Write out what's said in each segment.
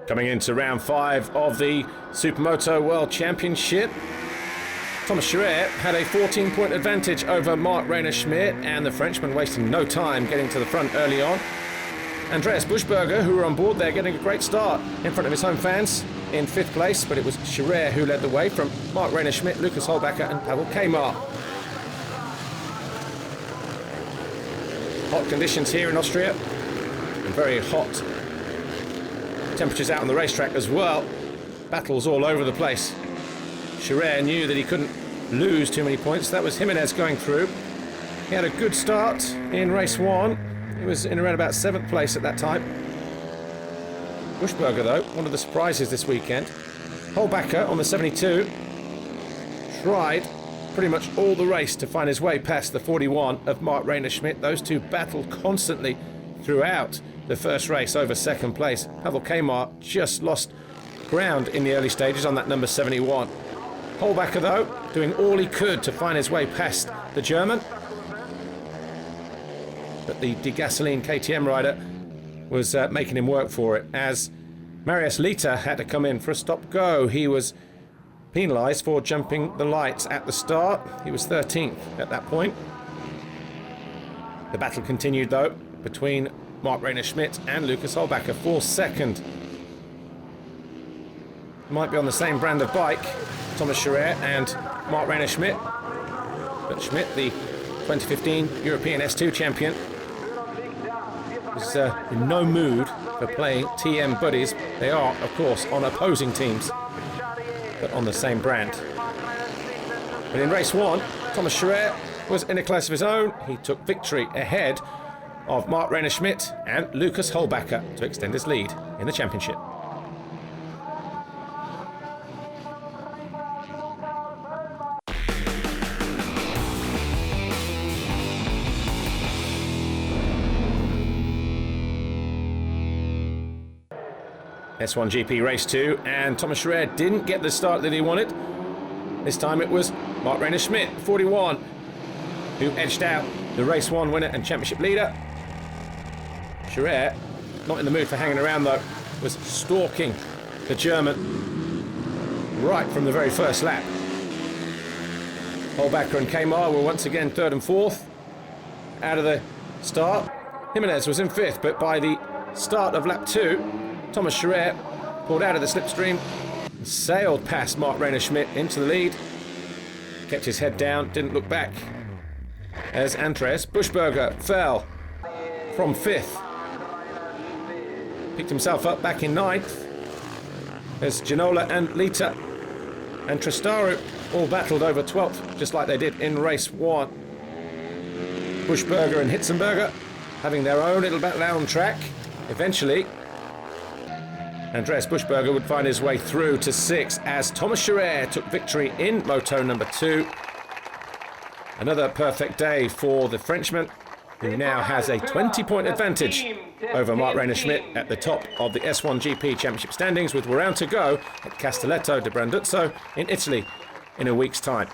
Coming into round 5 of the Supermoto World Championship, Thomas Scherer had a 14-point advantage over Mark Schmidt, and the Frenchman wasting no time getting to the front early on. Andreas Buschberger, who were on board there, getting a great start in front of his home fans in 5th place, but it was Scherer who led the way from Mark Schmidt, Lucas Holbacher and Pavel Kamar. Hot conditions here in Austria, and very hot temperatures out on the racetrack as well. Battles all over the place. Scherer knew that he couldn't lose too many points. That was Jimenez going through. He had a good start in race 1. He was in around about 7th place at that time. Buschberger, though, one of the surprises this weekend. Holbacher on the 72 tried pretty much all the race to find his way past the 41 of Mark Schmidt. Those two battled constantly throughout the first race over 2nd place. Pavel Kamar just lost ground in the early stages on that number 71. Holbacher, though, doing all he could to find his way past the German. But the degasoline KTM rider was making him work for it, as Marius Lita had to come in for a stop-go. He was penalised for jumping the lights at the start. He was 13th at that point. The battle continued, though, between Mark Schmidt and Lucas Holbacher for 2nd. Might be on the same brand of bike, Thomas Scherer and Mark Schmidt. But Schmidt, the 2015 European S2 champion, was in no mood for playing TM buddies. They are, of course, on opposing teams, but on the same brand. But in race 1, Thomas Scherer was in a class of his own. He took victory ahead of Mark Schmidt and Lucas Holbacher to extend his lead in the championship. S1GP race 2, and Thomas Scherer didn't get the start that he wanted. This time it was Mark Schmidt, 41, who edged out the race 1 winner and championship leader. Scherer, not in the mood for hanging around though, was stalking the German right from the very first lap. Holbacher and Kamar were once again 3rd and 4th out of the start. Jimenez was in 5th, but by the start of lap 2, Thomas Scherer pulled out of the slipstream and sailed past Mark Schmidt into the lead. Kept his head down, didn't look back, as Andreas Buschberger fell from 5th. Picked himself up back in 9th, as Ginola and Lita and Tristaru all battled over 12th, just like they did in race 1. Buschberger and Hitzenberger having their own little battle out on track. Eventually, Andreas Buschberger would find his way through to 6th as Thomas Scherer took victory in Moto number 2. Another perfect day for the Frenchman, who now has a 20-point advantage over Mark Schmidt at the top of the S1GP Championship standings, with one round to go at Castelletto di Branduzzo in Italy in a week's time.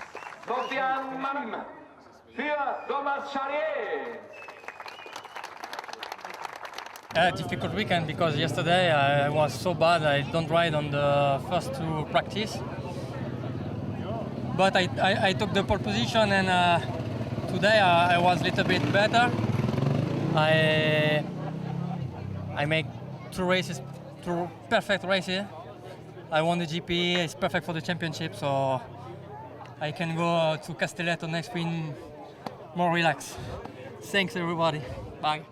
A difficult weekend because yesterday I was so bad. I don't ride on the first 2 practice, but I took the pole position, and today I was a little bit better. I make 2 perfect races. I won the GP. It's perfect for the championship, so I can go to Castelletto next week more relaxed. Thanks everybody. Bye.